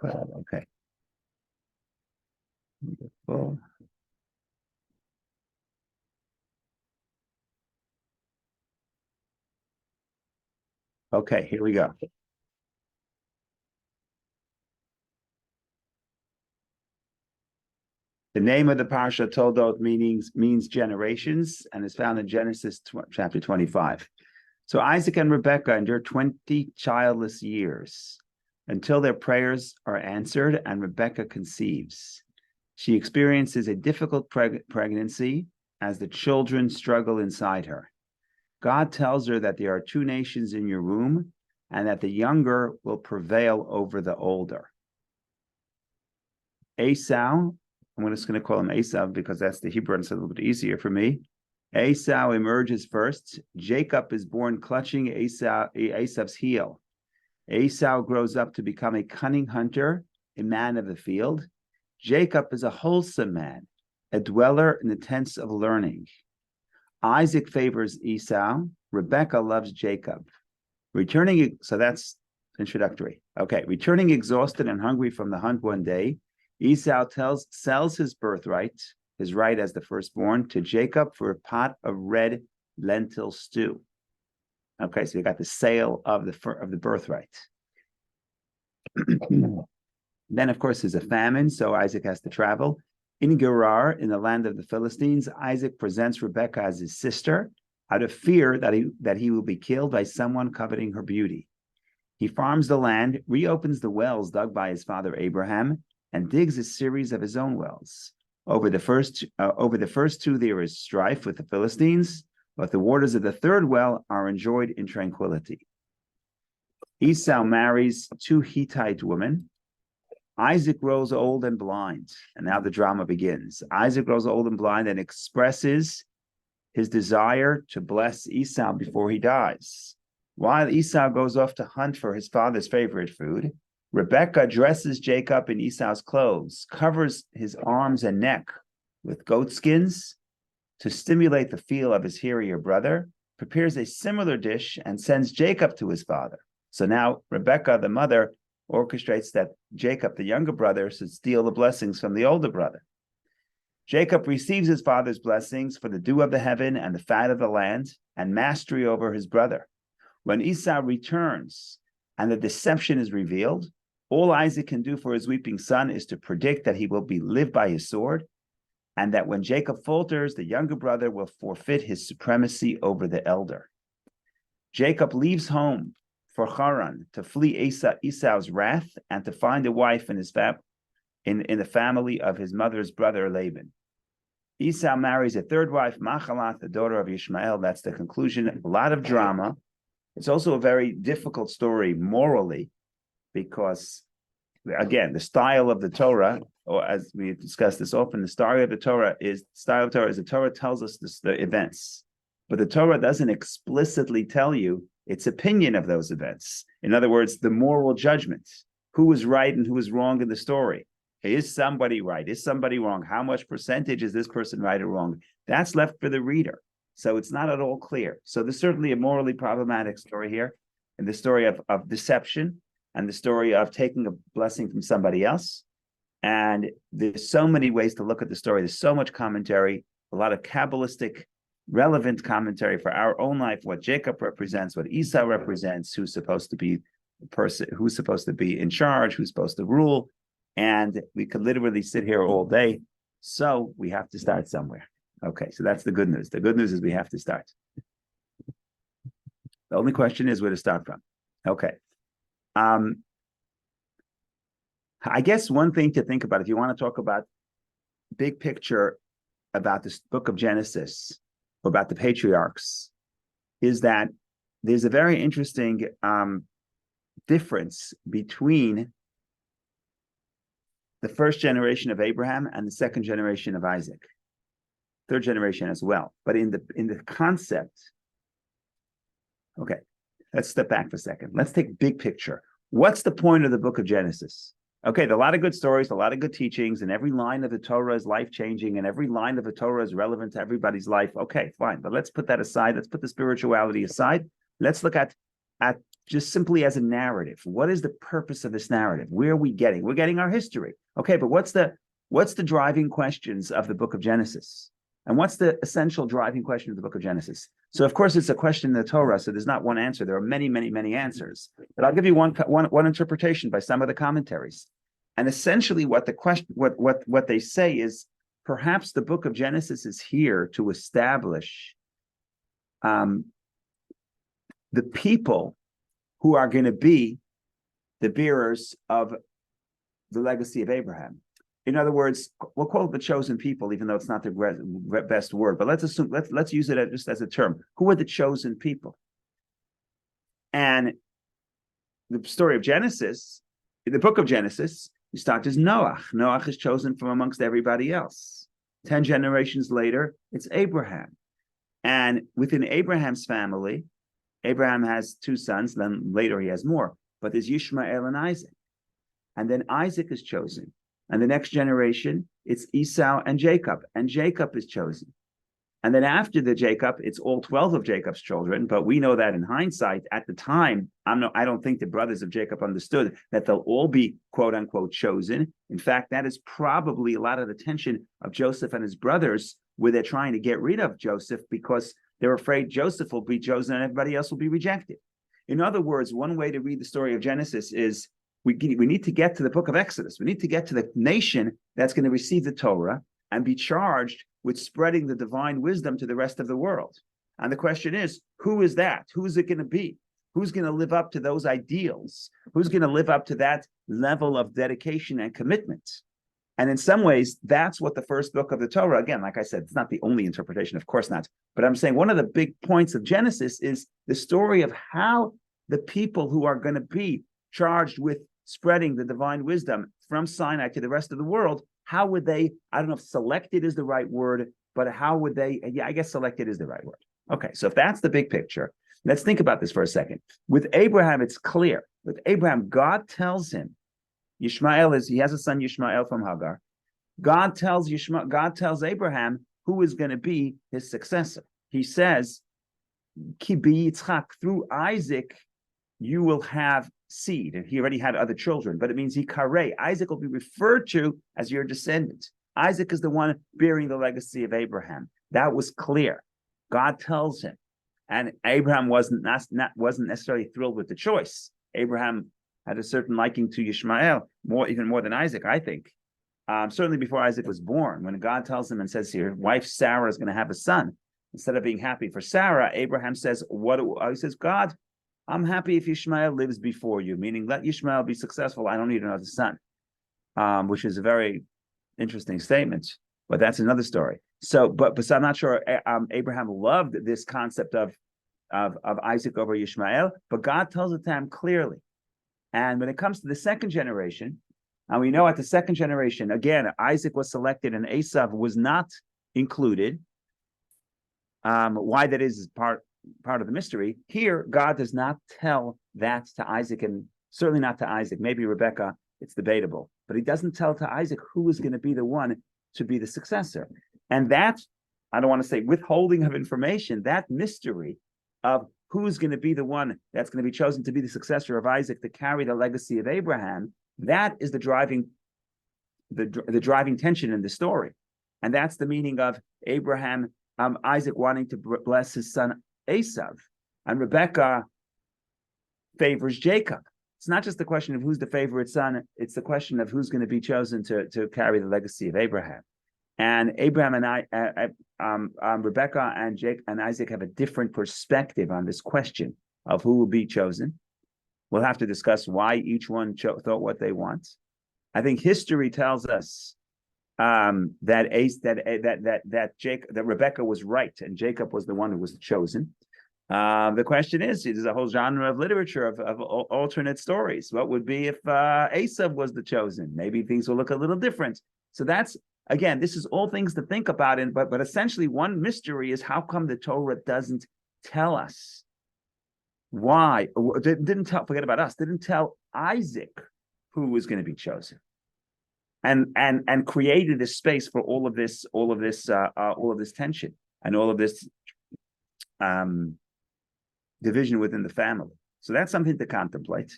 Okay. Well, okay, here we go. The name of the parsha Toldos means generations and is found in Genesis chapter 25. So Isaac and Rebekah endure 20 childless years until their prayers are answered and Rebekah conceives. She experiences a difficult pregnancy as the children struggle inside her. God tells her that there are two nations in your womb and that the younger will prevail over the older. Esau, I'm just going to call him Esau because that's the Hebrew and it's a little bit easier for me. Esau emerges first. Jacob is born clutching Esau's heel. Esau grows up to become a cunning hunter, a man of the field. Jacob is a wholesome man, a dweller in the tents of learning. Isaac favors Esau. Rebekah loves Jacob. So that's introductory. Okay, returning exhausted and hungry from the hunt one day, Esau sells his birthright, his right as the firstborn, to Jacob for a pot of red lentil stew. Okay, so you got the sale of the birthright. Then, of course, there's a famine, so Isaac has to travel. In Gerar, in the land of the Philistines, Isaac presents Rebekah as his sister out of fear that he will be killed by someone coveting her beauty. He farms the land, reopens the wells dug by his father Abraham, and digs a series of his own wells. Over the first two, there is strife with the Philistines, but the waters of the third well are enjoyed in tranquility. Esau marries two Hittite women. Isaac grows old and blind, and now the drama begins. Isaac grows old and blind and expresses his desire to bless Esau before he dies. While Esau goes off to hunt for his father's favorite food, Rebekah dresses Jacob in Esau's clothes, covers his arms and neck with goat skins to stimulate the feel of his hairier brother, prepares a similar dish, and sends Jacob to his father. So now Rebekah, the mother, orchestrates that Jacob, the younger brother, should steal the blessings from the older brother. Jacob receives his father's blessings for the dew of the heaven and the fat of the land and mastery over his brother. When Esau returns and the deception is revealed, all Isaac can do for his weeping son is to predict that he will live by his sword, and that when Jacob falters, the younger brother will forfeit his supremacy over the elder. Jacob leaves home for Haran to flee Esau's wrath and to find a wife in the family of his mother's brother Laban. Esau marries a third wife, Machalat, the daughter of Ishmael. That's the conclusion. A lot of drama. It's also a very difficult story morally, because, again, the style of the Torah, or as we discussed this often, the style of the Torah is the Torah tells us the events, but the Torah doesn't explicitly tell you its opinion of those events. In other words, the moral judgment, who was right and who was wrong in the story. Is somebody right? Is somebody wrong? How much percentage is this person right or wrong? That's left for the reader. So it's not at all clear. So there's certainly a morally problematic story here, and the story of deception, and the story of taking a blessing from somebody else. And there's so many ways to look at the story. There's so much commentary, a lot of Kabbalistic, relevant commentary for our own life, what Jacob represents, what Esau represents, who's supposed to be the person, who's supposed to be in charge, who's supposed to rule. And we could literally sit here all day. So we have to start somewhere. Okay, so that's the good news. The good news is we have to start. The only question is where to start from. Okay. I guess one thing to think about, if you want to talk about big picture about this book of Genesis, or about the patriarchs, is that there's a very interesting difference between the first generation of Abraham and the second generation of Isaac, third generation as well. But in the concept, okay, let's step back for a second. Let's take big picture. What's the point of the book of Genesis? Okay, there are a lot of good stories, a lot of good teachings, and every line of the Torah is life-changing, and every line of the Torah is relevant to everybody's life. Okay, fine, but let's put that aside. Let's put the spirituality aside. Let's look at just simply as a narrative. What is the purpose of this narrative? Where are we getting? We're getting our history. Okay, but what's the driving questions of the book of Genesis? And what's the essential driving question of the book of Genesis? So, of course, it's a question in the Torah, so there's not one answer. There are many, many, many answers. But I'll give you one interpretation by some of the commentaries. And essentially what the question, what they say is, perhaps the book of Genesis is here to establish the people who are going to be the bearers of the legacy of Abraham. In other words, we'll call it the chosen people, even though it's not the best word. But let's assume, let's use it just as a term. Who are the chosen people? And the story of Genesis, in the book of Genesis, you start as Noach. Noach is chosen from amongst everybody else. 10 generations later, it's Abraham. And within Abraham's family, Abraham has 2 sons, then later he has more. But there's Ishmael and Isaac. And then Isaac is chosen. And the next generation, it's Esau and Jacob is chosen. And then after the Jacob, it's all 12 of Jacob's children. But we know that in hindsight, at the time, I don't think the brothers of Jacob understood that they'll all be quote unquote chosen. In fact, that is probably a lot of the tension of Joseph and his brothers, where they're trying to get rid of Joseph because they're afraid Joseph will be chosen and everybody else will be rejected. In other words, one way to read the story of Genesis is we need to get to the book of Exodus. We need to get to the nation that's going to receive the Torah and be charged with spreading the divine wisdom to the rest of the world. And the question is, who is that? Who is it going to be? Who's going to live up to those ideals? Who's going to live up to that level of dedication and commitment? And in some ways, that's what the first book of the Torah, again, like I said, it's not the only interpretation, of course not. But I'm saying one of the big points of Genesis is the story of how the people who are going to be charged with spreading the divine wisdom from Sinai to the rest of the world, how would they, I don't know if selected is the right word, but how would they, yeah, I guess selected is the right word. Okay, so if that's the big picture, let's think about this for a second. With Abraham, it's clear. With Abraham, God tells him, he has a son, Ishmael from Hagar. God tells Abraham who is going to be his successor. He says, Ki Yitzchak, through Isaac, you will have seed. And he already had other children, but it means Yikareh. Isaac will be referred to as your descendant. Isaac is the one bearing the legacy of Abraham. That was clear. God tells him. And Abraham wasn't necessarily thrilled with the choice. Abraham had a certain liking to Ishmael, even more than Isaac, I think. Certainly before Isaac was born, when God tells him and says, your wife Sarah is going to have a son, instead of being happy for Sarah, Abraham says, he says, God, I'm happy if Ishmael lives before you, meaning let Ishmael be successful. I don't need another son, which is a very interesting statement, but that's another story. So I'm not sure Abraham loved this concept of Isaac over Ishmael, but God tells it to him clearly. And when it comes to the second generation, and we know at the second generation, again, Isaac was selected and Esau was not included. Why that is part of the mystery. Here, God does not tell that to Isaac, and certainly not to Isaac. Maybe Rebecca, it's debatable. But he doesn't tell to Isaac who is going to be the one to be the successor. And that, I don't want to say withholding of information, that mystery of who's going to be the one that's going to be chosen to be the successor of Isaac to carry the legacy of Abraham, that is the driving tension in the story. And that's the meaning of Isaac wanting to bless his son Esau, and Rebecca favors Jacob. It's not just the question of who's the favorite son, it's the question of who's going to be chosen to carry the legacy of Abraham. And Abraham and Rebecca and Jake and Isaac have a different perspective on this question of who will be chosen. We'll have to discuss why each one thought what they want. I think history tells us that Rebecca was right and Jacob was the one who was chosen. The question is, there's a whole genre of literature of alternate stories. What would be if Esau was the chosen? Maybe things will look a little different. So that's, again, this is all things to think about. But essentially, one mystery is how come the Torah doesn't tell us why? Forget about us. Didn't tell Isaac who was going to be chosen. And created a space for all of this tension and all of this division within the family. So that's something to contemplate.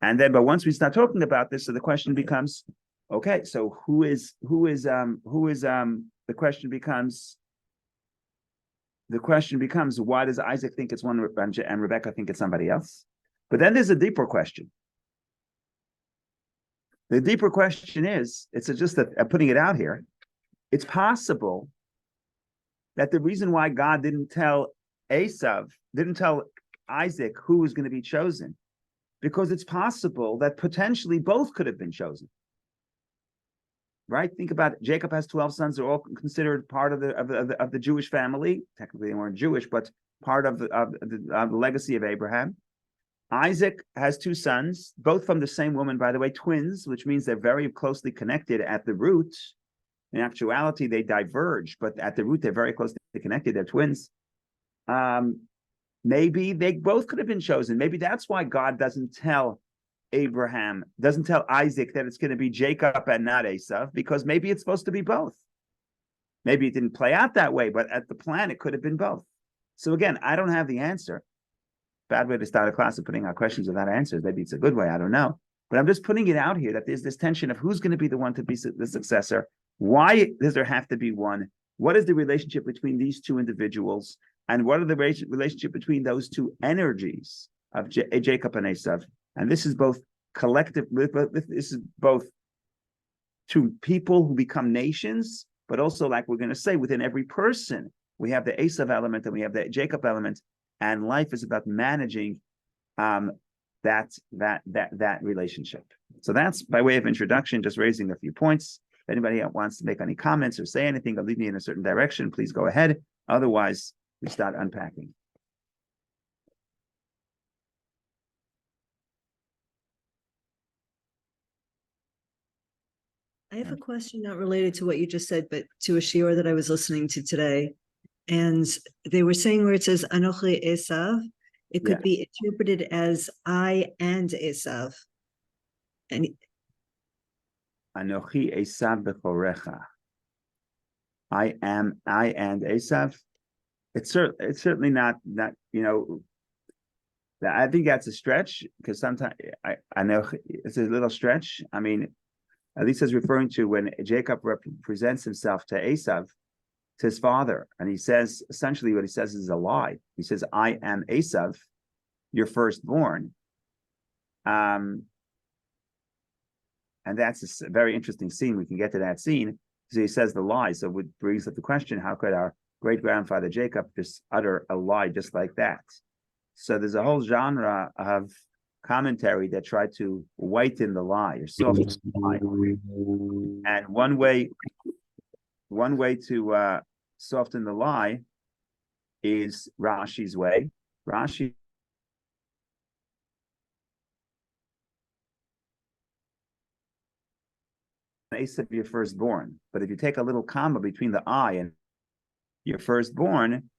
And then, but once we start talking about this, so the question becomes, okay, so the question becomes, why does Isaac think it's one and Rebecca think it's somebody else? But then there's a deeper question. The deeper question is, it's just that I'm putting it out here. It's possible that the reason why God didn't tell Isaac who was going to be chosen, because it's possible that potentially both could have been chosen. Right? Think about it. Jacob has 12 sons. They're all considered part of the Jewish family. Technically, they weren't Jewish, but part of the legacy of Abraham. Isaac has 2 sons, both from the same woman, by the way, twins, which means they're very closely connected at the root. In actuality, they diverge, but at the root, they're very closely connected. They're twins. Maybe they both could have been chosen. Maybe that's why God doesn't tell Isaac that it's going to be Jacob and not Esau, because maybe it's supposed to be both. Maybe it didn't play out that way, but at the plan, it could have been both. So again, I don't have the answer. Bad way to start a class of putting out questions without answers. Maybe it's a good way. I don't know. But I'm just putting it out here that there's this tension of who's going to be the one to be the successor. Why does there have to be one? What is the relationship between these 2 individuals? And what are the relationship between those 2 energies of Jacob and Esau? And this is both collective, this is both 2 people who become nations, but also, like we're going to say, within every person, we have the Esau element and we have the Jacob element. And life is about managing that relationship. So that's by way of introduction, just raising a few points. If anybody wants to make any comments or say anything or lead me in a certain direction, please go ahead. Otherwise, we start unpacking. I have a question not related to what you just said, but to a shiur that I was listening to today. And they were saying where it says Anochi Esav, it could be interpreted as I and Esav. And Anochi Esav bechorecha. I and Esav. It's certainly not I think that's a stretch, because sometimes I know it's a little stretch. I mean, at least it's referring to when Jacob presents himself to Esav, to his father, and he says, essentially what he says is a lie. He says, I am Esav, your firstborn. And that's a very interesting scene. We can get to that scene. So he says the lie. So it brings up the question, how could our great-grandfather Jacob just utter a lie just like that? So there's a whole genre of commentary that try to whiten the lie or soften the lie. And one way to soften the lie is Rashi's way. Rashi Esav, your firstborn. But if you take a little comma between the I and your firstborn,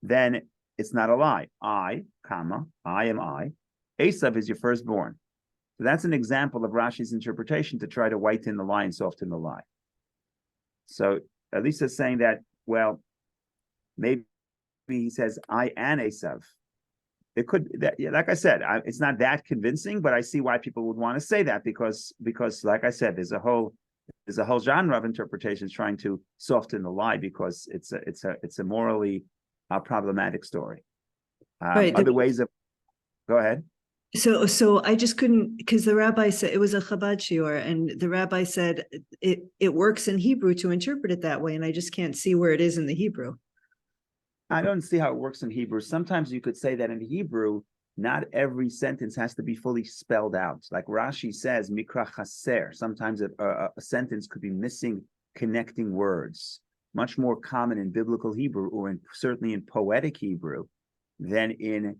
then it's not a lie. I am I. Esav is your firstborn. So that's an example of Rashi's interpretation to try to whiten the lie and soften the lie. So Elisa is saying that, well, maybe he says I and Esav. It could, like I said, it's not that convincing, but I see why people would want to say that because, like I said, there's a whole genre of interpretations trying to soften the lie because it's a morally problematic story. right. Other ways of, go ahead. So I just couldn't, because the rabbi said it was a Chabad shiur, and the rabbi said it works in Hebrew to interpret it that way, and I just can't see where it is in the Hebrew. I don't see how it works in Hebrew. Sometimes you could say that in Hebrew, not every sentence has to be fully spelled out. Like Rashi says, mikra chaser. Sometimes a sentence could be missing connecting words. Much more common in biblical Hebrew, or certainly in poetic Hebrew, than in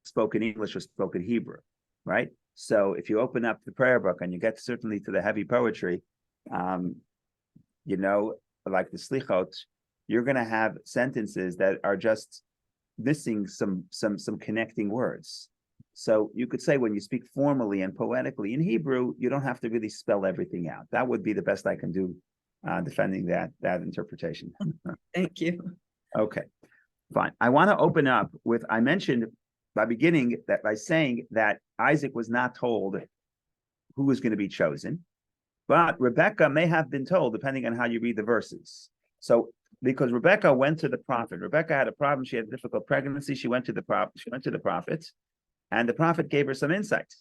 spoken English or spoken Hebrew, right? So if you open up the prayer book and you get certainly to the heavy poetry, like the Slichot, you're going to have sentences that are just missing some connecting words. So you could say when you speak formally and poetically in Hebrew, you don't have to really spell everything out. That would be the best I can do defending that interpretation. Thank you. Okay. Fine. I want to open up with, I mentioned by saying that Isaac was not told who was going to be chosen, but Rebecca may have been told, depending on how you read the verses. So, because Rebecca went to the prophet, Rebecca had a problem. She had a difficult pregnancy. She went to the prophet, and the prophet gave her some insight.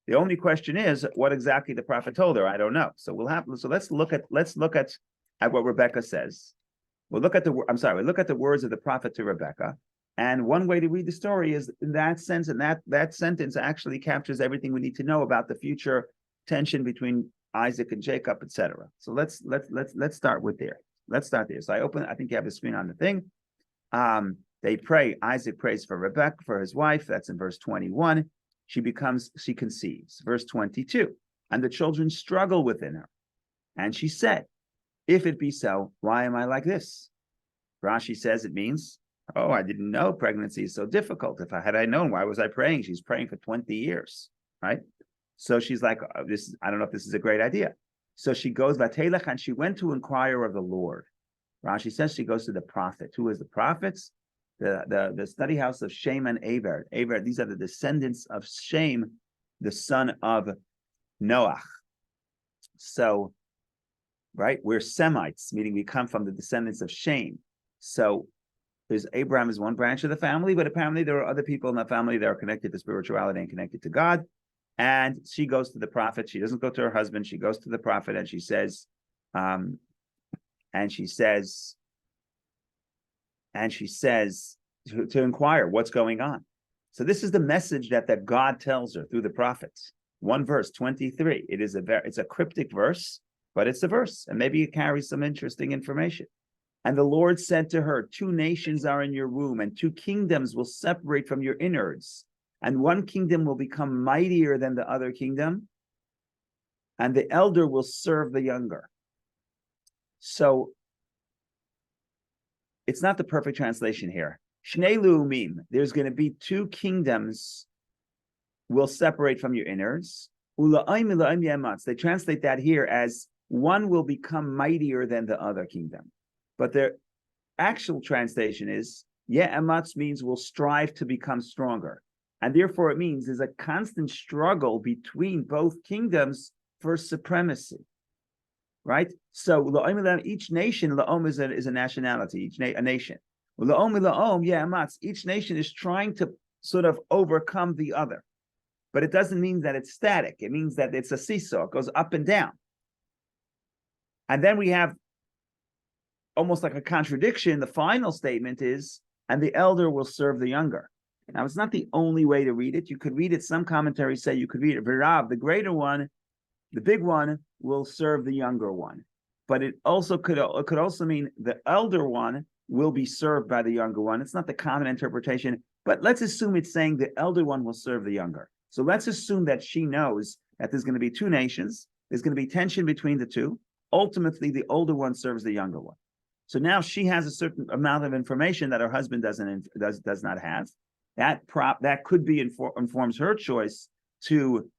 The only question is what exactly the prophet told her. I don't know. So let's look at what Rebecca says. We look at the words of the prophet to Rebecca. And one way to read the story is in that sense, and that sentence actually captures everything we need to know about the future tension between Isaac and Jacob, etc. So let's start with there. Let's start there. So I think you have the screen on the thing. They pray. Isaac prays for Rebecca, for his wife. That's in verse 21. She conceives. Verse 22. And the children struggle within her. And she said, if it be so, why am I like this? Rashi says it means, oh, I didn't know pregnancy is so difficult. Had I known, why was I praying? She's praying for 20 years, right? So she's like, I don't know if this is a great idea. So she goes, Vatelech, and she went to inquire of the Lord. Rashi says she goes to the prophet. Who is the prophets? The study house of Shem and Aver. These are the descendants of Shem, the son of Noach. So, right, we're Semites, meaning we come from the descendants of Shem. So Abraham is one branch of the family, but apparently there are other people in the family that are connected to spirituality and connected to God. And she goes to the prophet. She doesn't go to her husband. She goes to the prophet and she says, to inquire what's going on. So this is the message that God tells her through the prophets. One verse, 23. It's a cryptic verse, but it's a verse, and maybe it carries some interesting information. And the Lord said to her, 2 nations are in your womb, and 2 kingdoms will separate from your innards. And one kingdom will become mightier than the other kingdom, and the elder will serve the younger. So it's not the perfect translation here. Shnei lu'umim, there's going to be 2 kingdoms will separate from your innards. Ula'im ila'im yematz. They translate that here as one will become mightier than the other kingdom. But their actual translation is, ye'ematz means will strive to become stronger. And therefore it means there's a constant struggle between both kingdoms for supremacy. Right? So each nation, la'om is a nationality, a nation. Each nation is trying to sort of overcome the other. But it doesn't mean that it's static. It means that it's a seesaw. It goes up and down. And then we have almost like a contradiction. The final statement is, and the elder will serve the younger. Now, it's not the only way to read it. You could read it. Some commentaries say you could read it. Virav, the greater one, the big one, will serve the younger one. But it could also mean the elder one will be served by the younger one. It's not the common interpretation, but let's assume it's saying the elder one will serve the younger. So let's assume that she knows that there's going to be 2 nations. There's going to be tension between the 2. Ultimately, the older one serves the younger one. So now she has a certain amount of information that her husband does not have. That could be informs her choice to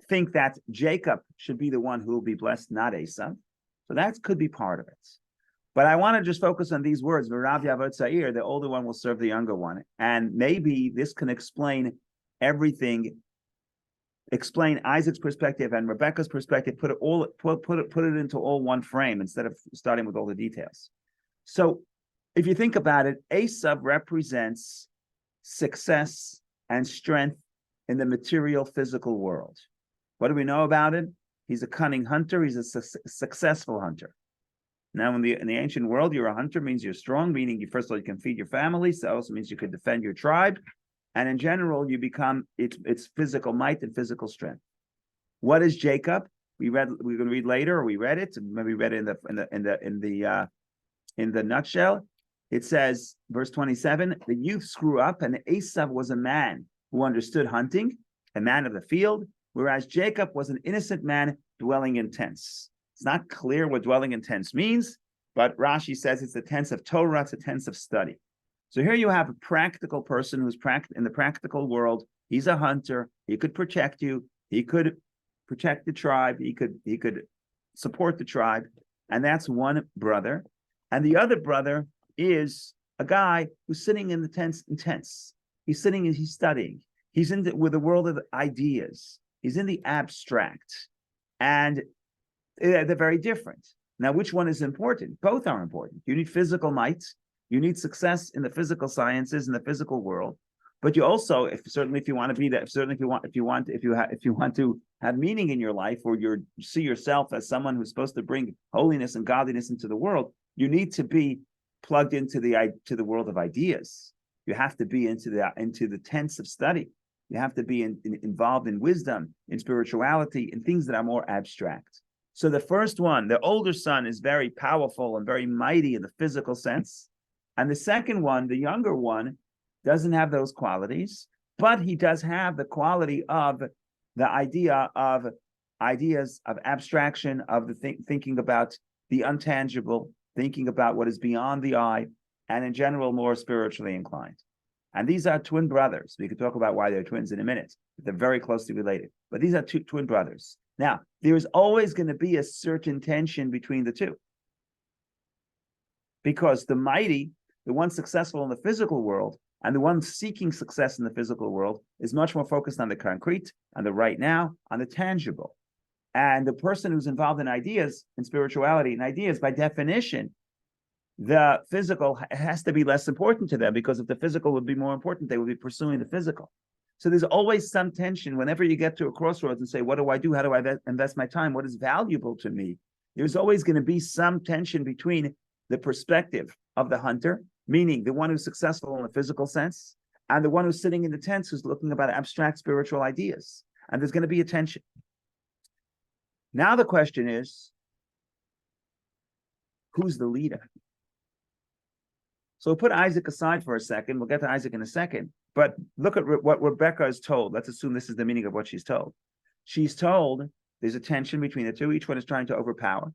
think that Jacob should be the one who will be blessed, not Esau. So that could be part of it. But I want to just focus on these words. V'rav yavod tza'ir, the older one will serve the younger one. And maybe this can explain everything, explain Isaac's perspective and Rebecca's perspective, put it into all one frame instead of starting with all the details. So if you think about it, Esau represents success and strength in the material physical world. What do we know about it? He's a cunning hunter. He's a successful hunter. Now, in the ancient world, you're a hunter means you're strong, meaning first of all, you can feed your family. So it also means you could defend your tribe. And in general, you become it's physical might and physical strength. What is Jacob? We're going to read later, or we read it. Maybe read it in the nutshell. It says, verse 27, the youth grew up, and Esau was a man who understood hunting, a man of the field, whereas Jacob was an innocent man dwelling in tents. It's not clear what dwelling in tents means, but Rashi says it's the tents of Torah, it's a tents of study. So here you have a practical person who's in the practical world. He's a hunter. He could protect you. He could protect the tribe. He could support the tribe. And that's one brother. And the other brother is a guy who's sitting in the tents. He's sitting and he's studying. He's with the world of ideas. He's in the abstract. And they're very different. Now, which one is important? Both are important. You need physical might. You need success in the physical sciences, in the physical world. But you also, if you want to be that, if you want to have meaning in your life, or you see yourself as someone who's supposed to bring holiness and godliness into the world, you need to be plugged into the world of ideas. You have to be into the tents of study. You have to be involved in wisdom, in spirituality, in things that are more abstract. So the first one, the older son, is very powerful and very mighty in the physical sense. And the second one, the younger one, doesn't have those qualities, but he does have the quality of the ideas of abstraction, of the thinking about the untangible, thinking about what is beyond the eye, and in general, more spiritually inclined. And these are twin brothers. We could talk about why they're twins in a minute, but they're very closely related. But these are two twin brothers. Now, there is always going to be a certain tension between the two, because the mighty, the one successful in the physical world, and the one seeking success in the physical world, is much more focused on the concrete, on the right now, on the tangible. And the person who's involved in ideas, in spirituality and ideas, by definition, the physical has to be less important to them, because if the physical would be more important, they would be pursuing the physical. So there's always some tension whenever you get to a crossroads and say, what do I do? How do I invest my time? What is valuable to me? There's always going to be some tension between the perspective of the hunter, meaning the one who's successful in the physical sense, and the one who's sitting in the tents who's looking about abstract spiritual ideas. And there's going to be a tension. Now the question is, who's the leader? So we'll put Isaac aside for a second. We'll get to Isaac in a second. But look at what Rebecca is told. Let's assume this is the meaning of what she's told. She's told there's a tension between the two. Each one is trying to overpower.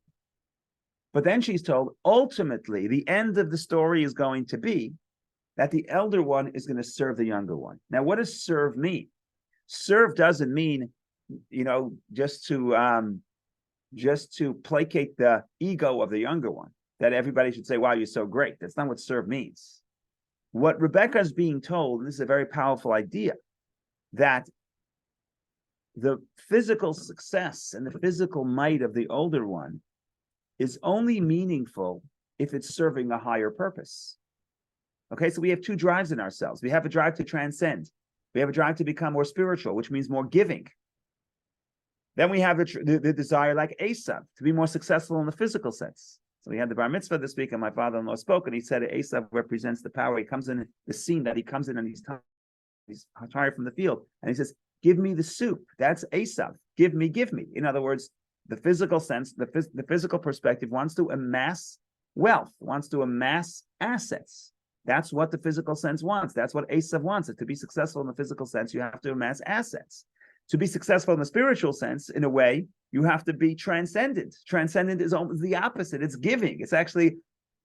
But then she's told, ultimately, the end of the story is going to be that the elder one is going to serve the younger one. Now, what does serve mean? Serve doesn't mean, just to placate the ego of the younger one, that everybody should say, wow, you're so great. That's not what serve means. What Rebecca is being told, and this is a very powerful idea, that the physical success and the physical might of the older one is only meaningful if it's serving a higher purpose. Okay, so we have two drives in ourselves. We have a drive to transcend. We have a drive to become more spiritual, which means more giving. Then we have the desire, like Esav, to be more successful in the physical sense. So we had the bar mitzvah this week, and my father-in-law spoke, and he said Esav represents the power. He comes in the scene that he comes in, and he's tired from the field, and he says, "Give me the soup." That's Esav. Give me. In other words, the physical sense, the physical perspective wants to amass wealth, wants to amass assets. That's what the physical sense wants. That's what Esav wants. To be successful in the physical sense, you have to amass assets. To be successful in the spiritual sense, in a way, you have to be transcendent. Transcendent is almost the opposite. It's giving. It's actually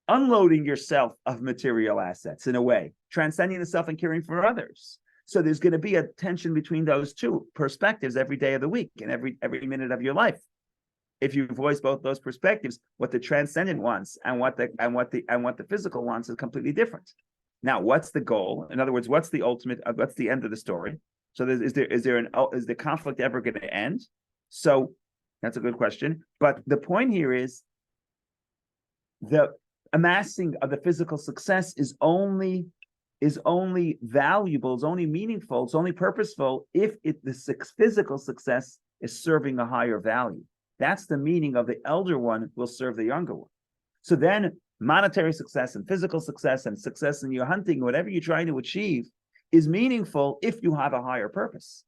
unloading yourself of material assets, in a way, transcending the self and caring for others. So there's going to be a tension between those two perspectives every day of the week and every minute of your life. If you voice both those perspectives, what the transcendent wants and what the physical wants is completely different. Now, what's the goal? In other words, what's the ultimate? What's the end of the story? So is the conflict ever going to end? So that's a good question. But the point here is the amassing of the physical success is only valuable, is only meaningful, it's only purposeful if the physical success is serving a higher value. That's the meaning of the elder one will serve the younger one. So then monetary success and physical success and success in your hunting, whatever you're trying to achieve, is meaningful if you have a higher purpose.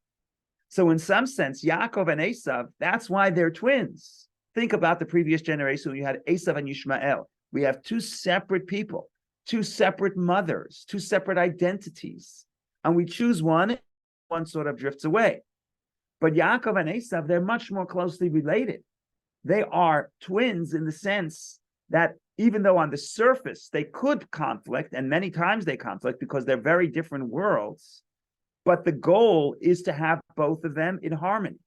So in some sense, Yaakov and Esav, that's why they're twins. Think about the previous generation when you had Esav and Yishmael. We have two separate people, two separate mothers, two separate identities. And we choose one sort of drifts away. But Yaakov and Esav, they're much more closely related. They are twins in the sense that even though on the surface they could conflict, and many times they conflict because they're very different worlds, but the goal is to have both of them in harmony.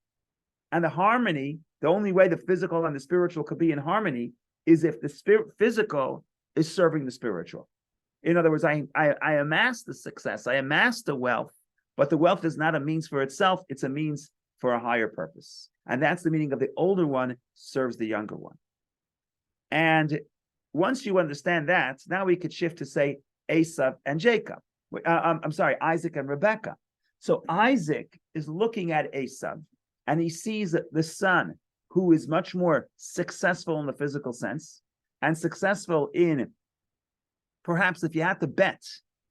And the harmony, the only way the physical and the spiritual could be in harmony is if the physical is serving the spiritual. In other words, I amass the success, I amass the wealth, but the wealth is not a means for itself, it's a means for a higher purpose. And that's the meaning of the older one serves the younger one. And once you understand that, now we could shift to say Esav and Jacob. I'm sorry, Isaac and Rebekah. So Isaac is looking at Esav, and he sees the son who is much more successful in the physical sense and successful in, perhaps if you had to bet,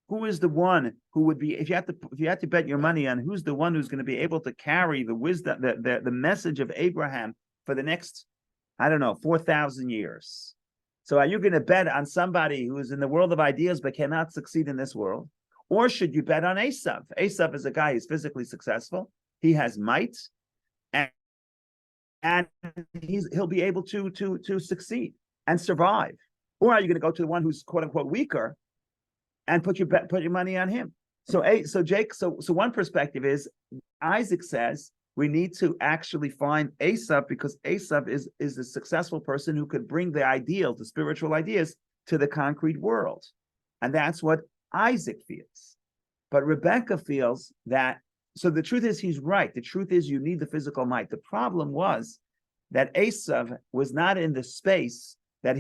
who is the one who would be, if you had to bet your money on who's the one who's going to be able to carry the wisdom, the message of Abraham for the next, 4,000 years. So are you going to bet on somebody who is in the world of ideas but cannot succeed in this world? Or should you bet on Esav? Esav is a guy who's physically successful. He has might, and he'll be able to succeed and survive. Or are you going to go to the one who's quote unquote weaker and put your money on him? So one perspective is Isaac says we need to actually find Esav, because Esav is a successful person who could bring the ideals, the spiritual ideas, to the concrete world. And that's what Isaac feels. But Rebekah feels that, so the truth is he's right. The truth is you need the physical might. The problem was that Esav was not in the space of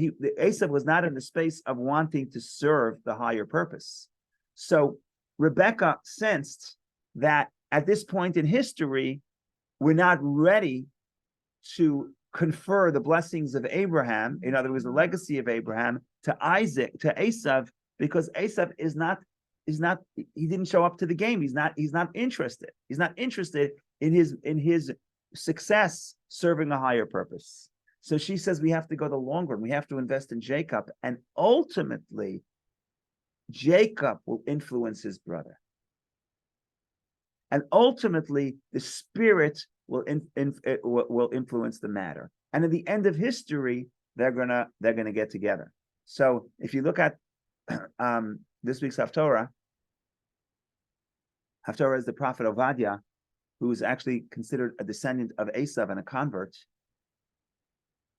wanting to serve the higher purpose. So Rebekah sensed that at this point in history, we're not ready to confer the blessings of Abraham, in other words, the legacy of Abraham, to Esav, because Esav he didn't show up to the game. He's not interested. He's not interested in his success serving a higher purpose. So she says we have to go the long run. We have to invest in Jacob, and ultimately, Jacob will influence his brother, and ultimately, the spirit will influence the matter. And at the end of history, they're gonna get together. So if you look at this week's Haftorah is the prophet Obadiah, who is actually considered a descendant of Esav and a convert.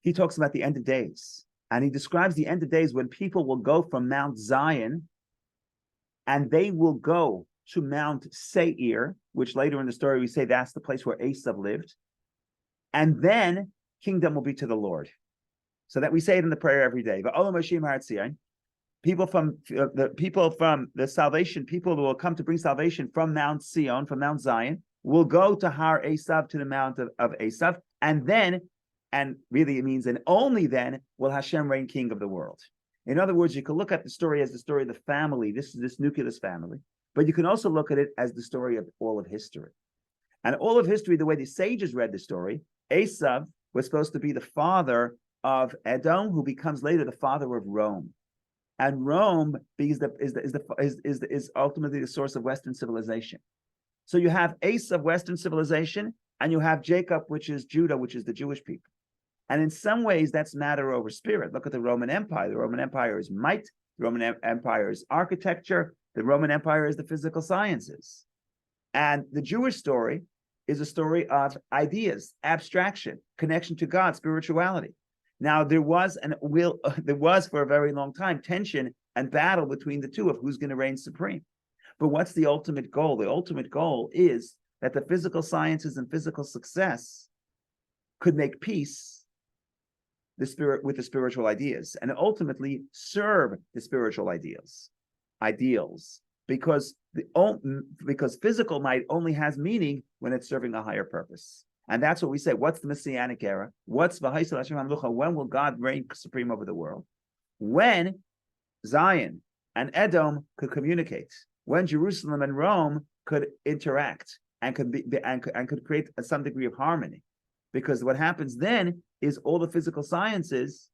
He talks about the end of days, and he describes the end of days when people will go from Mount Zion and they will go to Mount Seir, which later in the story we say that's the place where Esav lived, and then kingdom will be to the Lord. So that we say it in the prayer every day. People from the salvation, people who will come to bring salvation from Mount Sion, from Mount Zion, will go to Har Esav, to the Mount of Esav, and really it means, and only then will Hashem reign king of the world. In other words, you can look at the story as the story of the family. This is this nucleus family, but you can also look at it as the story of all of history. And all of history, the way the sages read the story, Esav was supposed to be the father of Edom, who becomes later the father of Rome. And Rome is ultimately the source of Western civilization. So you have Esav, Western civilization, and you have Jacob, which is Judah, which is the Jewish people. And in some ways, that's matter over spirit. Look at the Roman Empire. The Roman Empire is might. The Roman Empire is architecture. The Roman Empire is the physical sciences. And the Jewish story is a story of ideas, abstraction, connection to God, spirituality. Now, there was for a very long time tension and battle between the two of who's going to reign supreme. But what's the ultimate goal? The ultimate goal is that the physical sciences and physical success could make peace with the spiritual ideas, and ultimately serve the spiritual ideals, because physical might only has meaning when it's serving a higher purpose. And that's what we say. What's the Messianic era? What's V'haisel Hashem Hamlucha? When will God reign supreme over the world? When Zion and Edom could communicate. When Jerusalem and Rome could interact and could create some degree of harmony. Because what happens then is all the physical sciences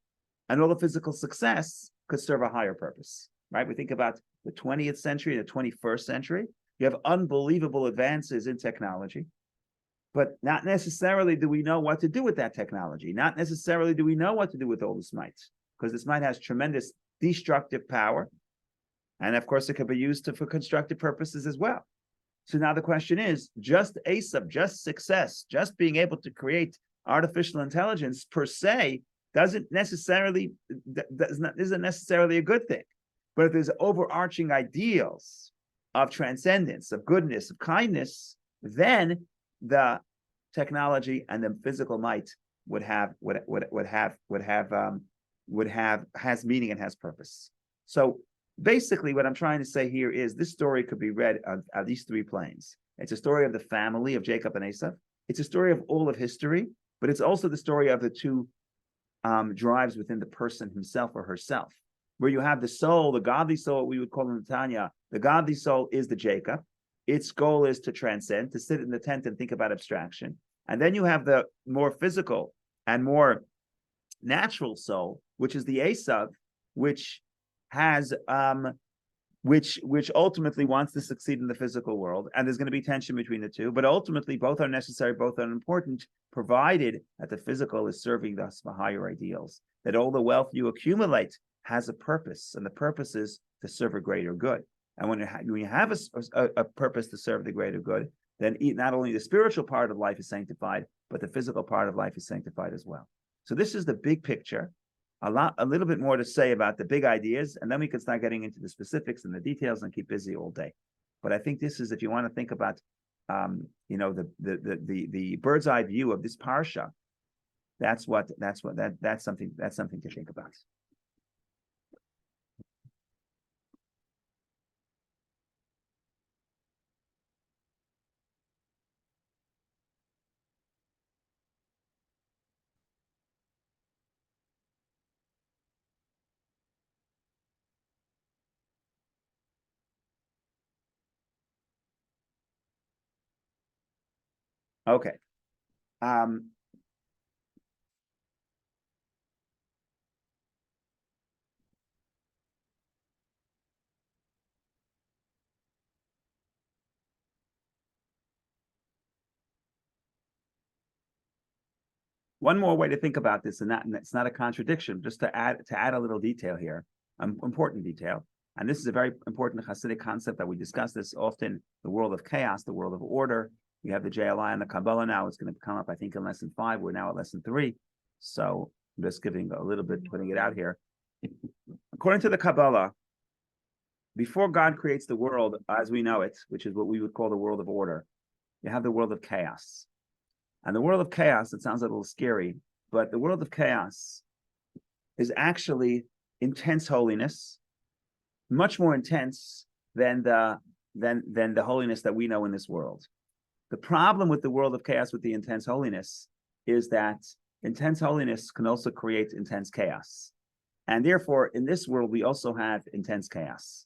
and all the physical success could serve a higher purpose. Right? We think about the 20th century and the 21st century. You have unbelievable advances in technology. But not necessarily do we know what to do with that technology. Not necessarily do we know what to do with all this might, because this might has tremendous destructive power. And of course, it could be used for constructive purposes as well. So now the question is, just Esav, just success, just being able to create artificial intelligence per se, isn't necessarily a good thing. But if there's overarching ideals of transcendence, of goodness, of kindness, then the technology and the physical might has meaning and has purpose. So basically, what I'm trying to say here is this story could be read on these three planes. It's a story of the family of Jacob and Esau. It's a story of all of history, but it's also the story of the two drives within the person himself or herself, where you have the soul, the godly soul, we would call in Tanya. The godly soul is the Jacob. Its goal is to transcend, to sit in the tent and think about abstraction. And then you have the more physical and more natural soul, which is the Esav, which has which ultimately wants to succeed in the physical world. And there's going to be tension between the two, but ultimately both are necessary, both are important, provided that the physical is serving us for higher ideals, that all the wealth you accumulate has a purpose, and the purpose is to serve a greater good. And when you have a purpose to serve the greater good, then not only the spiritual part of life is sanctified, but the physical part of life is sanctified as well. So this is the big picture. A little bit more to say about the big ideas, and then we can start getting into the specifics and the details and keep busy all day. But I think this is, if you want to think about, the bird's eye view of this parsha, that's something to think about. Okay. One more way to think about this, and it's not a contradiction, just to add a little detail here, important detail. And this is a very important Hasidic concept that we discuss this often: the world of chaos, the world of order. We have the JLI and the Kabbalah now. It's going to come up, I think, in lesson 5. We're now at lesson 3. So I'm just giving a little bit, putting it out here. According to the Kabbalah, before God creates the world as we know it, which is what we would call the world of order, you have the world of chaos. And the world of chaos, it sounds a little scary, but the world of chaos is actually intense holiness, much more intense than the holiness that we know in this world. The problem with the world of chaos, with the intense holiness, is that intense holiness can also create intense chaos. And therefore, in this world, we also have intense chaos.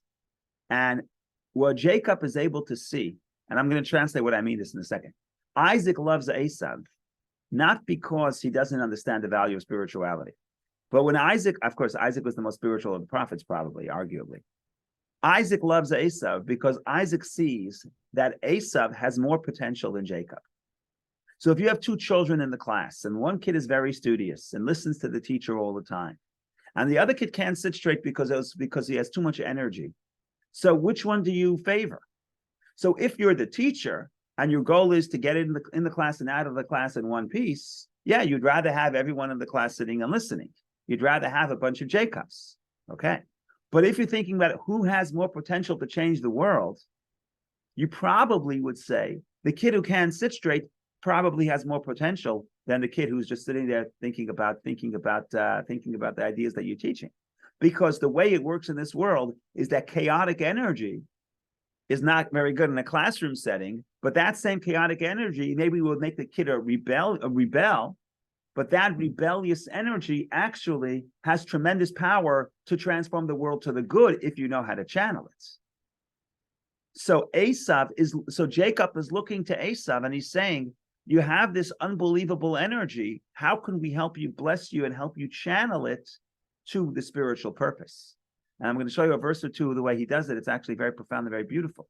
And what Jacob is able to see, and I'm going to translate what I mean this in a second. Isaac loves Esav, not because he doesn't understand the value of spirituality. But when Isaac, of course, Isaac was the most spiritual of the prophets, probably, arguably. Isaac loves Esav because Isaac sees that Esav has more potential than Jacob. So if you have two children in the class, and one kid is very studious and listens to the teacher all the time, and the other kid can't sit straight because he has too much energy. So which one do you favor? So if you're the teacher and your goal is to get in the class and out of the class in one piece, yeah, you'd rather have everyone in the class sitting and listening. You'd rather have a bunch of Jacobs, okay? But if you're thinking about who has more potential to change the world, you probably would say the kid who can sit straight probably has more potential than the kid who's just sitting there thinking about the ideas that you're teaching. Because the way it works in this world is that chaotic energy is not very good in a classroom setting, but that same chaotic energy maybe will make the kid rebel, but that rebellious energy actually has tremendous power to transform the world to the good if you know how to channel it. So Jacob is looking to Esav and he's saying, you have this unbelievable energy. How can we help you, bless you, and help you channel it to the spiritual purpose? And I'm going to show you a verse or two of the way he does it. It's actually very profound and very beautiful.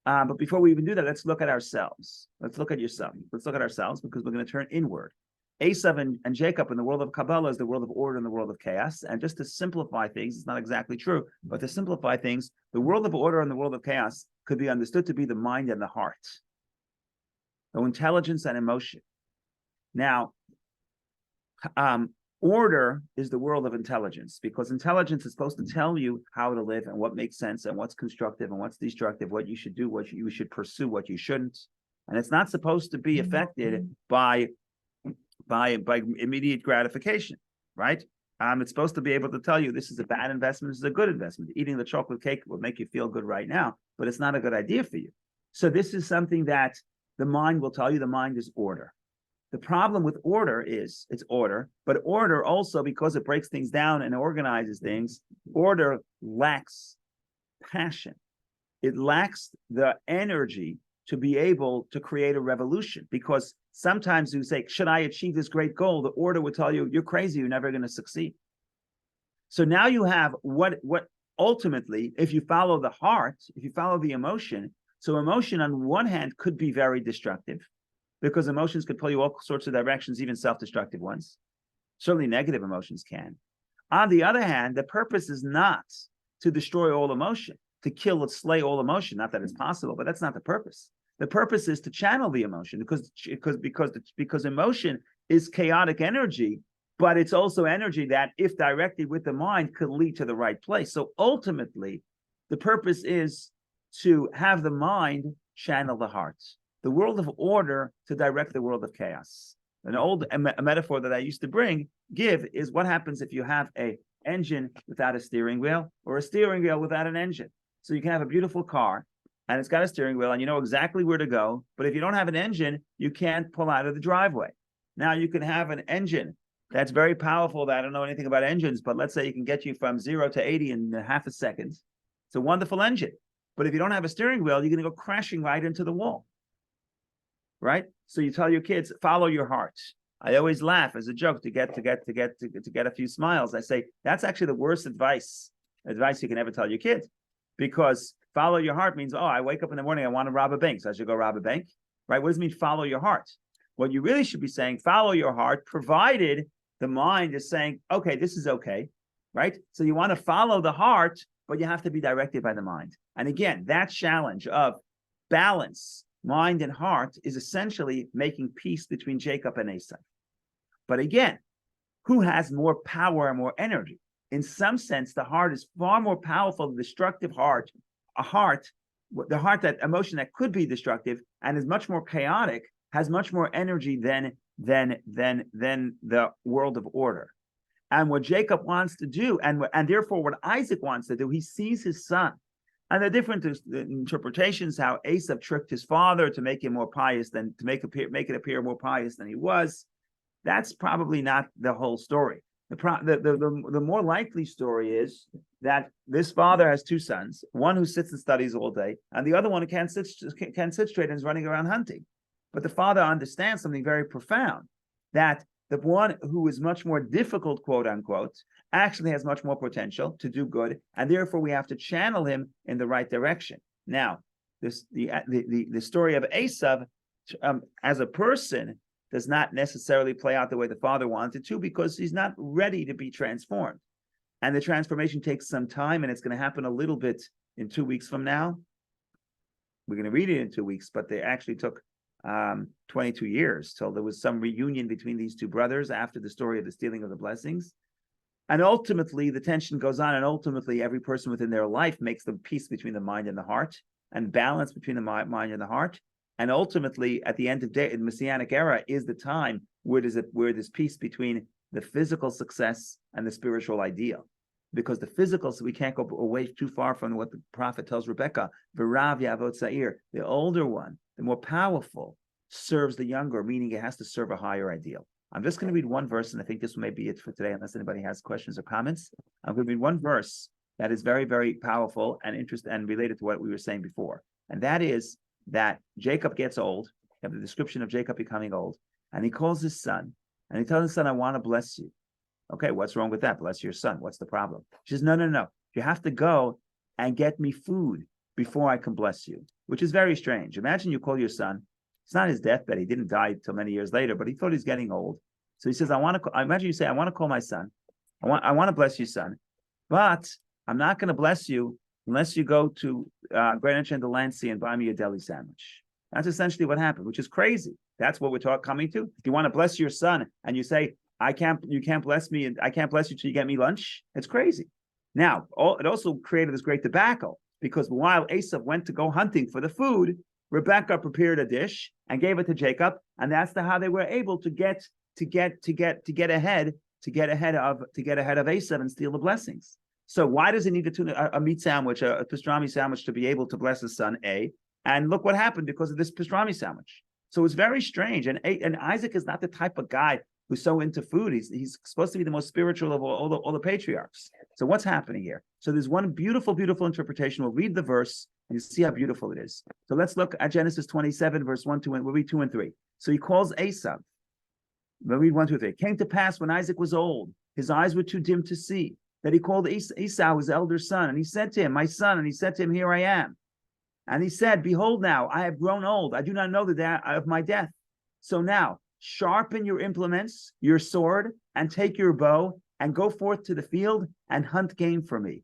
But before we even do that, let's look at ourselves. Let's look at yourself. Let's look at ourselves because we're going to turn inward. Esav and Jacob in the world of Kabbalah is the world of order and the world of chaos. And just to simplify things, it's not exactly true, but to simplify things, the world of order and the world of chaos could be understood to be the mind and the heart, the intelligence and emotion. Now, Order is the world of intelligence, because intelligence is supposed to tell you how to live and what makes sense and what's constructive and what's destructive, what you should do, what you should pursue, what you shouldn't. And it's not supposed to be affected by immediate gratification, right? It's supposed to be able to tell you this is a bad investment, this is a good investment. Eating the chocolate cake will make you feel good right now, but it's not a good idea for you. So this is something that the mind will tell you. The mind is order. The problem with order is it's order, but order also, because it breaks things down and organizes things, order lacks passion. It lacks the energy to be able to create a revolution, because sometimes you say, should I achieve this great goal? The order would tell you, you're crazy, you're never going to succeed. So now you have what ultimately, if you follow the heart, if you follow the emotion, so emotion on one hand could be very destructive, because emotions could pull you all sorts of directions, even self-destructive ones. Certainly negative emotions can. On the other hand, the purpose is not to destroy all emotion, to kill and slay all emotion. Not that it's possible, but that's not the purpose. The purpose is to channel the emotion, because emotion is chaotic energy, but it's also energy that, if directed with the mind, could lead to the right place. So ultimately, the purpose is to have the mind channel the heart, the world of order to direct the world of chaos. An old metaphor that I used to give is what happens if you have a engine without a steering wheel, or a steering wheel without an engine. So you can have a beautiful car and it's got a steering wheel and you know exactly where to go, but if you don't have an engine, you can't pull out of the driveway. Now you can have an engine that's very powerful, that I don't know anything about engines, but let's say you can get you from 0 to 80 in half a second. It's a wonderful engine. But if you don't have a steering wheel, you're going to go crashing right into the wall. Right? So you tell your kids, follow your heart. I always laugh as a joke to get a few smiles. I say that's actually the worst advice you can ever tell your kids, because follow your heart means, oh, I wake up in the morning, I want to rob a bank, so I should go rob a bank. Right? What does it mean, follow your heart? What you really should be saying, follow your heart, provided the mind is saying, okay, this is okay. Right? So you want to follow the heart, but you have to be directed by the mind. And again, that challenge of balance, mind and heart, is essentially making peace between Jacob and Esau. But again, who has more power and more energy? In some sense, the heart is far more powerful. The destructive heart, the heart, that emotion that could be destructive and is much more chaotic, has much more energy than the world of order. And what Jacob wants to do, and therefore what Isaac wants to do, he sees his son. And there are different interpretations how Esau tricked his father to make him more pious than to make it appear more pious than he was. That's probably not the whole story. The more likely story is that this father has two sons, one who sits and studies all day, and the other one who can't sit straight and is running around hunting. But the father understands something very profound, that the one who is much more difficult, quote unquote, actually has much more potential to do good, and therefore we have to channel him in the right direction. Now, the story of Esau as a person does not necessarily play out the way the father wanted to, because he's not ready to be transformed. And the transformation takes some time, and it's going to happen a little bit in 2 weeks from now. We're going to read it in 2 weeks, but they actually took 22 years till there was some reunion between these two brothers after the story of the stealing of the blessings. And ultimately, the tension goes on, and ultimately, every person within their life makes the peace between the mind and the heart, and balance between the mind and the heart. And ultimately, at the end of the day, the Messianic era is the time where there's peace between the physical success and the spiritual ideal. Because the physical, so we can't go away too far from what the prophet tells Rebecca, V'rav Yavot Sa'ir, the older one, the more powerful, serves the younger, meaning it has to serve a higher ideal. I'm just going to read one verse, and I think this may be it for today, unless anybody has questions or comments. I'm going to read one verse that is very, very powerful and interesting and related to what we were saying before. And that is that Jacob gets old. You have the description of Jacob becoming old. And he calls his son, and he tells his son, I want to bless you. Okay, what's wrong with that? Bless your son. What's the problem? She says, no. You have to go and get me food before I can bless you, which is very strange. Imagine you call your son. It's not his deathbed. He didn't die till many years later, but he thought he's getting old. So he says, I imagine you say, I want to call my son. I want to bless you, son, but I'm not going to bless you unless you go to Greenwich and Delancey and buy me a deli sandwich. That's essentially what happened, which is crazy. That's what we're coming to. If you want to bless your son and you say, you can't bless me, and I can't bless you till you get me lunch. It's crazy. Now, it also created this great debacle because while Esau went to go hunting for the food, Rebecca prepared a dish and gave it to Jacob, and that's how they were able to get ahead of Esau and steal the blessings. So why does he need a meat sandwich, a pastrami sandwich, to be able to bless his son? And look what happened because of this pastrami sandwich. So it's very strange. And Isaac is not the type of guy who's so into food. He's supposed to be the most spiritual of all the patriarchs. So what's happening here? So there's one beautiful, beautiful interpretation. We'll read the verse and you see how beautiful it is. So let's look at Genesis 27, verse 1, 2, and we'll read 2 and 3. So he calls Esau. We'll read 1, 2, 3. It came to pass when Isaac was old, his eyes were too dim to see, that he called Esau, his elder son, and he said to him, my son, and he said to him, here I am. And he said, behold, now I have grown old. I do not know the day of my death. So now sharpen your implements, your sword, and take your bow, and go forth to the field and hunt game for me.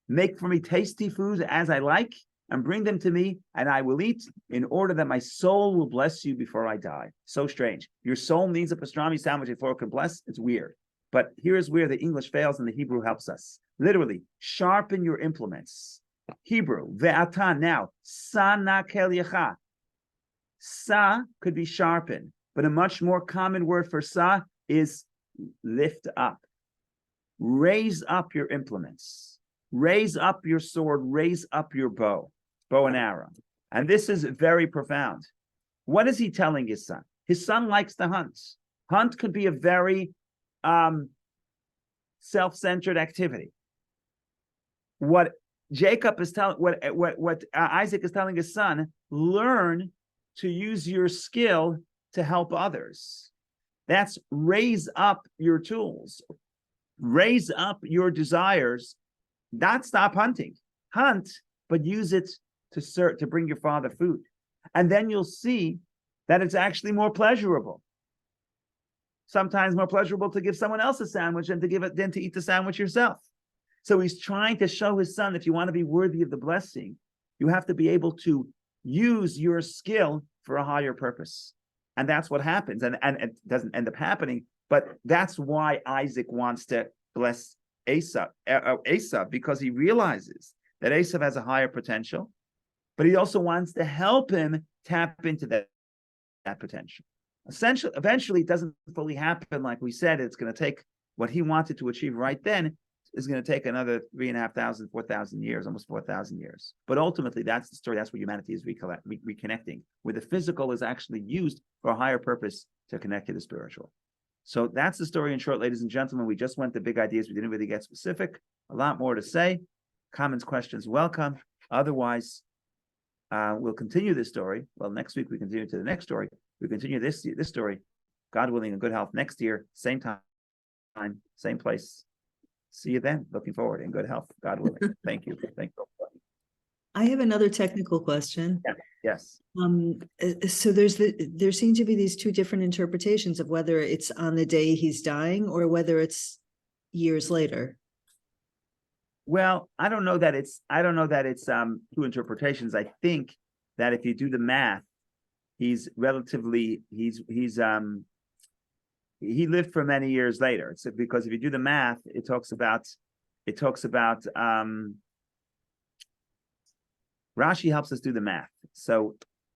Make for me tasty foods as I like, and bring them to me, and I will eat, in order that my soul will bless you before I die. So strange. Your soul needs a pastrami sandwich before it can bless. It's weird. But here's where the English fails and the Hebrew helps us. Literally, sharpen your implements. Hebrew, ve'atan. Now, sa nakel yecha. Sa could be sharpen, but a much more common word for sa is lift up. Raise up your implements. Raise up your sword. Raise up your bow and arrow. And this is very profound. What is he telling his son? His son likes to hunt. Hunt could be a very self-centered activity. What Jacob is telling, what Isaac is telling his son, learn to use your skill to help others. That's raise up your tools, raise up your desires, not stop hunting. Hunt, but use it to bring your father food. And then you'll see that it's actually more pleasurable. Sometimes more pleasurable to give someone else a sandwich than to eat the sandwich yourself. So he's trying to show his son, if you want to be worthy of the blessing, you have to be able to use your skill for a higher purpose. And that's what happens. And it doesn't end up happening, but that's why Isaac wants to bless Esau, because he realizes that Esau has a higher potential, but he also wants to help him tap into that potential. Eventually, it doesn't fully happen. Like we said, it's going to take what he wanted to achieve right then is going to take another 3,500, 4,000 years, almost 4,000 years. But ultimately, that's the story. That's where humanity is reconnecting, where the physical is actually used for a higher purpose to connect to the spiritual. So that's the story in short, ladies and gentlemen. We just went to big ideas. We didn't really get specific. A lot more to say. Comments, questions, welcome. Otherwise, we'll continue this story. Well, next week we continue to the next story. We continue this story, God willing, in good health next year, same time, same place. See you then. Looking forward in good health, God willing. Thank you. Thank you. I have another technical question. Yeah. Yes. So there seem to be these two different interpretations of whether it's on the day he's dying or whether it's years later. Well, I don't know that it's two interpretations. I think that if you do the math, he lived for many years later. It's because if you do the math, it talks about Rashi helps us do the math. So